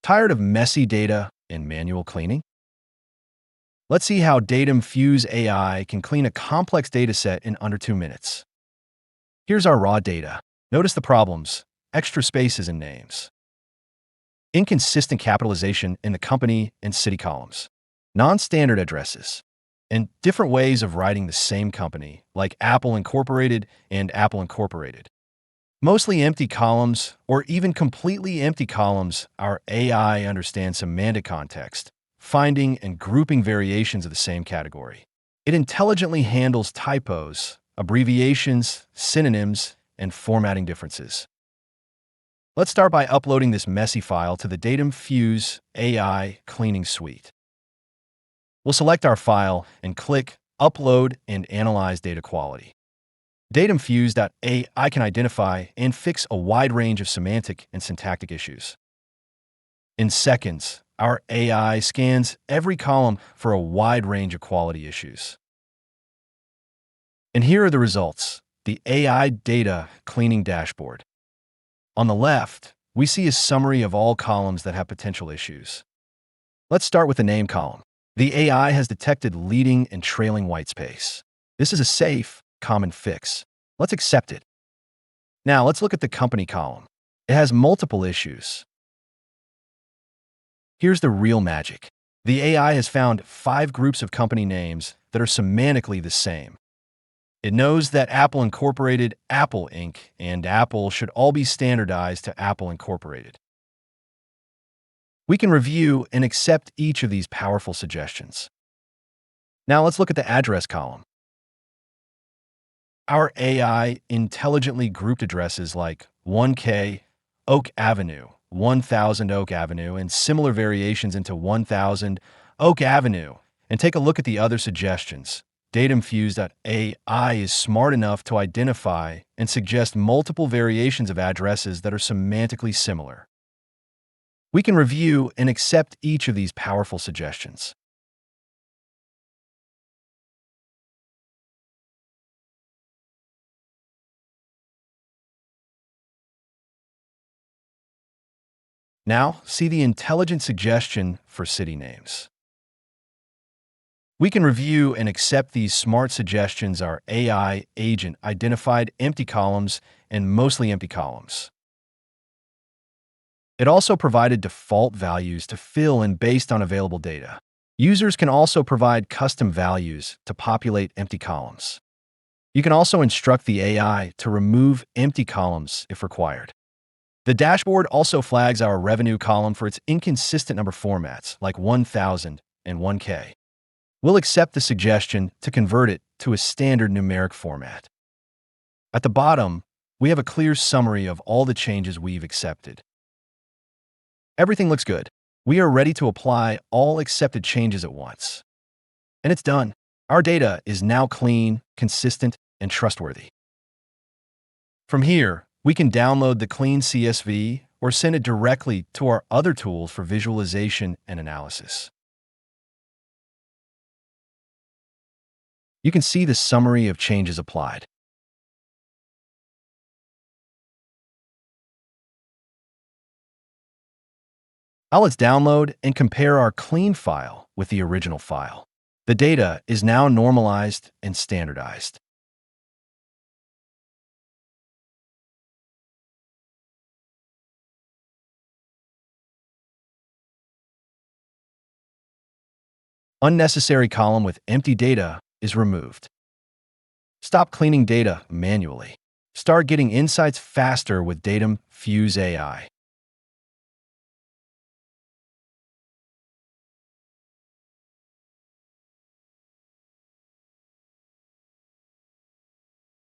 Tired of messy data and manual cleaning? Let's see how DatumFuseAI can clean a complex dataset in under 2 minutes. Here's our raw data. Notice the problems: extra spaces and names, inconsistent capitalization in the company and city columns, non-standard addresses, and different ways of writing the same company, like Apple Incorporated and Apple Incorporated. Mostly empty columns, or even completely empty columns. Our AI understands semantic context, finding and grouping variations of the same category. It intelligently handles typos, abbreviations, synonyms, and formatting differences. Let's start by uploading this messy file to the DatumFuseAI Cleaning Suite. We'll select our file and click Upload and Analyze Data Quality. DatumFuse.AI can identify and fix a wide range of semantic and syntactic issues. In seconds, our AI scans every column for a wide range of quality issues. And here are the results: the AI Data Cleaning Dashboard. On the left, we see a summary of all columns that have potential issues. Let's start with the name column. The AI has detected leading and trailing whitespace. This is a safe, common fix. Let's accept it. Now let's look at the company column. It has multiple issues. Here's the real magic. The AI has found 5 groups of company names that are semantically the same. It knows that Apple Incorporated, Apple Inc., and Apple should all be standardized to Apple Incorporated. We can review and accept each of these powerful suggestions. Now let's look at the address column. Our AI intelligently grouped addresses like 1K Oak Avenue, 1000 Oak Avenue, and similar variations into 1000 Oak Avenue. And take a look at the other suggestions. DatumFuse.AI is smart enough to identify and suggest multiple variations of addresses that are semantically similar. We can review and accept each of these powerful suggestions. Now, see the intelligent suggestion for city names. We can review and accept these smart suggestions. Our AI agent identified empty columns and mostly empty columns. It also provided default values to fill in based on available data. Users can also provide custom values to populate empty columns. You can also instruct the AI to remove empty columns if required. The dashboard also flags our revenue column for its inconsistent number formats, like 1000 and 1K. We'll accept the suggestion to convert it to a standard numeric format. At the bottom, we have a clear summary of all the changes we've accepted. Everything looks good. We are ready to apply all accepted changes at once. And it's done. Our data is now clean, consistent, and trustworthy. From here, we can download the clean CSV or send it directly to our other tools for visualization and analysis. You can see the summary of changes applied. Now let's download and compare our clean file with the original file. The data is now normalized and standardized. Unnecessary column with empty data is removed. Stop cleaning data manually. Start getting insights faster with DatumFuseAI.